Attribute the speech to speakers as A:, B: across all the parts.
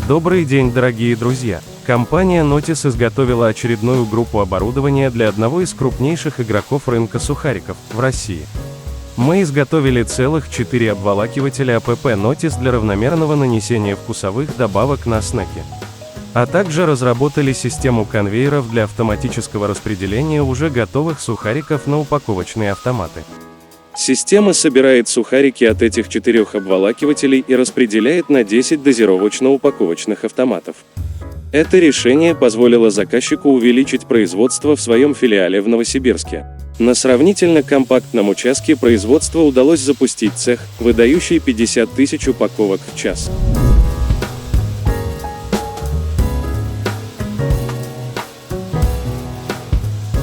A: Добрый день, дорогие друзья! Компания Notis изготовила очередную группу оборудования для одного из крупнейших игроков рынка сухариков в России. Мы изготовили целых 4 обволакивателя АПП Notis для равномерного нанесения вкусовых добавок на снеки. А также разработали систему конвейеров для автоматического распределения уже готовых сухариков на упаковочные автоматы. Система собирает сухарики от этих 4 обволакивателей и распределяет на 10 дозировочно-упаковочных автоматов. Это решение позволило заказчику увеличить производство в своем филиале в Новосибирске. На сравнительно компактном участке производства удалось запустить цех, выдающий 50 тысяч упаковок в час.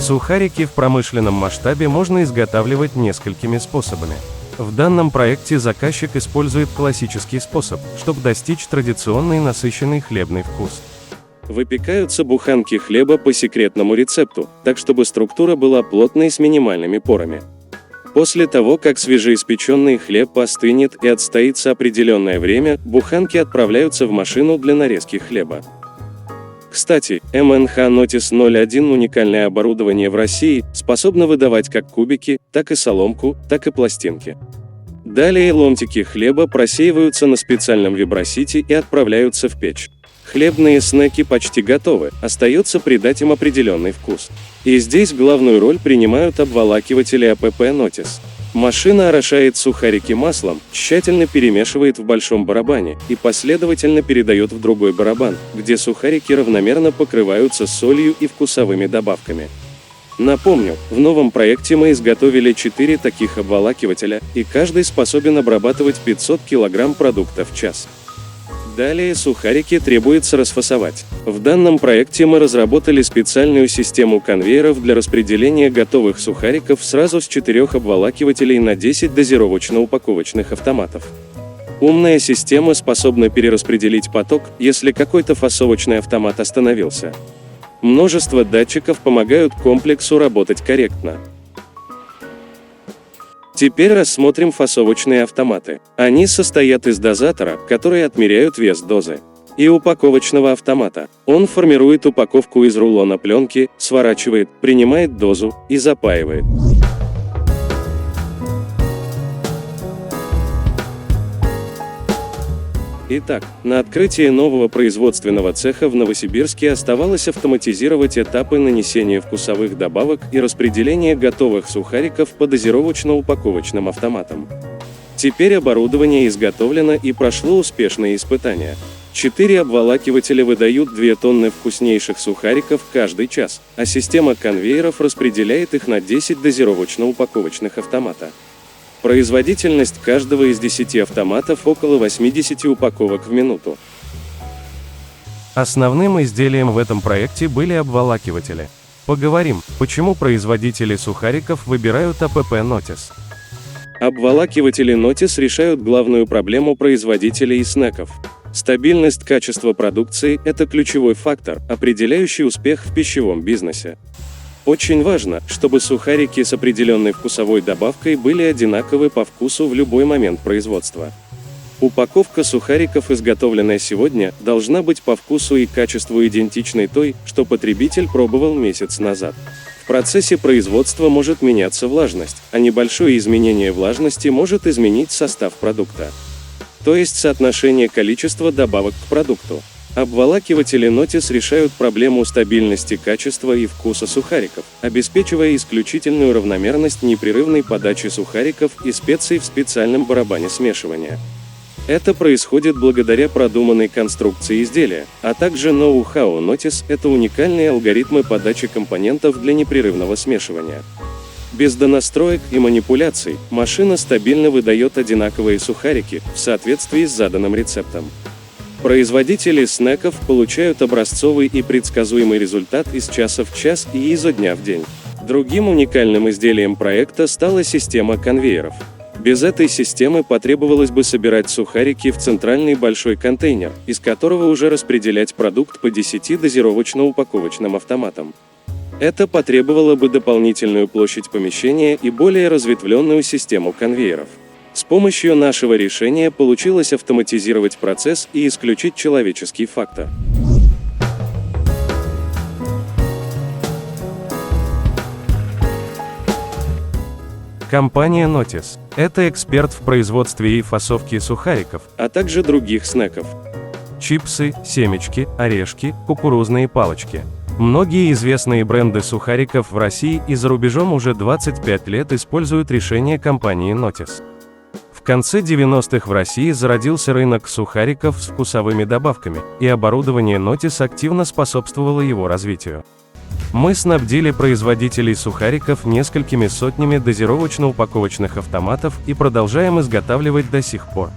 A: Сухарики в промышленном масштабе можно изготавливать несколькими способами. В данном проекте заказчик использует классический способ, чтобы достичь традиционный насыщенный хлебный вкус. Выпекаются буханки хлеба по секретному рецепту, так чтобы структура была плотной с минимальными порами. После того, как свежеиспеченный хлеб остынет и отстоится определенное время, буханки отправляются в машину для нарезки хлеба. Кстати, МНХ Notis 01 уникальное оборудование в России, способно выдавать как кубики, так и соломку, так и пластинки. Далее ломтики хлеба просеиваются на специальном вибросите и отправляются в печь. Хлебные снеки почти готовы, остается придать им определенный вкус. И здесь главную роль принимают обволакиватели АПП Notis. Машина орошает сухарики маслом, тщательно перемешивает в большом барабане и последовательно передает в другой барабан, где сухарики равномерно покрываются солью и вкусовыми добавками. Напомню, в новом проекте мы изготовили 4 таких обволакивателя, и каждый способен обрабатывать 500 кг продукта в час. Далее сухарики требуется расфасовать. В данном проекте мы разработали специальную систему конвейеров для распределения готовых сухариков сразу с 4 обволакивателей на 10 дозировочно-упаковочных автоматов. Умная система способна перераспределить поток, если какой-то фасовочный автомат остановился. Множество датчиков помогают комплексу работать корректно. Теперь рассмотрим фасовочные автоматы. Они состоят из дозатора, который отмеряют вес дозы, и упаковочного автомата. Он формирует упаковку из рулона пленки, сворачивает, принимает дозу и запаивает. Итак, на открытии нового производственного цеха в Новосибирске оставалось автоматизировать этапы нанесения вкусовых добавок и распределения готовых сухариков по дозировочно-упаковочным автоматам. Теперь оборудование изготовлено и прошло успешные испытания. 4 обволакивателя выдают 2 тонны вкуснейших сухариков каждый час, а система конвейеров распределяет их на 10 дозировочно-упаковочных автомата. Производительность каждого из 10 автоматов около 80 упаковок в минуту. Основным изделием в этом проекте были обволакиватели. Поговорим, почему производители сухариков выбирают АПП Notis. Обволакиватели Notis решают главную проблему производителей снеков. Стабильность качества продукции – это ключевой фактор, определяющий успех в пищевом бизнесе. Очень важно, чтобы сухарики с определенной вкусовой добавкой были одинаковы по вкусу в любой момент производства. Упаковка сухариков, изготовленная сегодня, должна быть по вкусу и качеству идентичной той, что потребитель пробовал месяц назад. В процессе производства может меняться влажность, а небольшое изменение влажности может изменить состав продукта. То есть соотношение количества добавок к продукту. Обволакиватели Notis решают проблему стабильности качества и вкуса сухариков, обеспечивая исключительную равномерность непрерывной подачи сухариков и специй в специальном барабане смешивания. Это происходит благодаря продуманной конструкции изделия, а также ноу-хау Notis – это уникальные алгоритмы подачи компонентов для непрерывного смешивания. Без донастроек и манипуляций машина стабильно выдает одинаковые сухарики в соответствии с заданным рецептом. Производители снеков получают образцовый и предсказуемый результат из часа в час и изо дня в день. Другим уникальным изделием проекта стала система конвейеров. Без этой системы потребовалось бы собирать сухарики в центральный большой контейнер, из которого уже распределять продукт по 10 дозировочно-упаковочным автоматам. Это потребовало бы дополнительную площадь помещения и более разветвленную систему конвейеров. С помощью нашего решения получилось автоматизировать процесс и исключить человеческий фактор. Компания Notice – это эксперт в производстве и фасовке сухариков, а также других снеков. Чипсы, семечки, орешки, кукурузные палочки. Многие известные бренды сухариков в России и за рубежом уже 25 лет используют решения компании Notice. В конце 90-х в России зародился рынок сухариков с вкусовыми добавками, и оборудование Notice активно способствовало его развитию. Мы снабдили производителей сухариков несколькими сотнями дозировочно-упаковочных автоматов и продолжаем изготавливать до сих пор.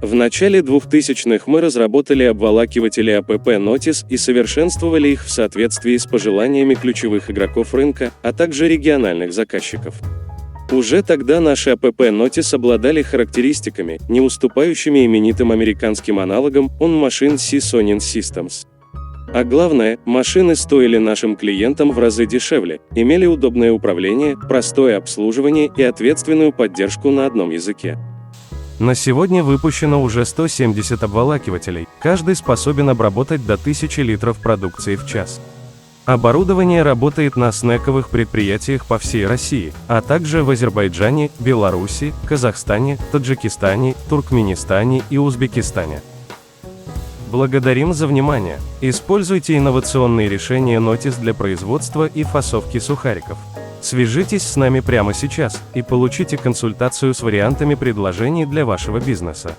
A: В начале 2000-х мы разработали обволакиватели АПП Notice и совершенствовали их в соответствии с пожеланиями ключевых игроков рынка, а также региональных заказчиков. Уже тогда наши АПП Notice обладали характеристиками, не уступающими именитым американским аналогам On-Machine Seasoning Systems. А главное, машины стоили нашим клиентам в разы дешевле, имели удобное управление, простое обслуживание и ответственную поддержку на одном языке. На сегодня выпущено уже 170 обволакивателей, каждый способен обработать до 1000 литров продукции в час. Оборудование работает на снековых предприятиях по всей России, а также в Азербайджане, Беларуси, Казахстане, Таджикистане, Туркменистане и Узбекистане. Благодарим за внимание. Используйте инновационные решения Notice для производства и фасовки сухариков. Свяжитесь с нами прямо сейчас и получите консультацию с вариантами предложений для вашего бизнеса.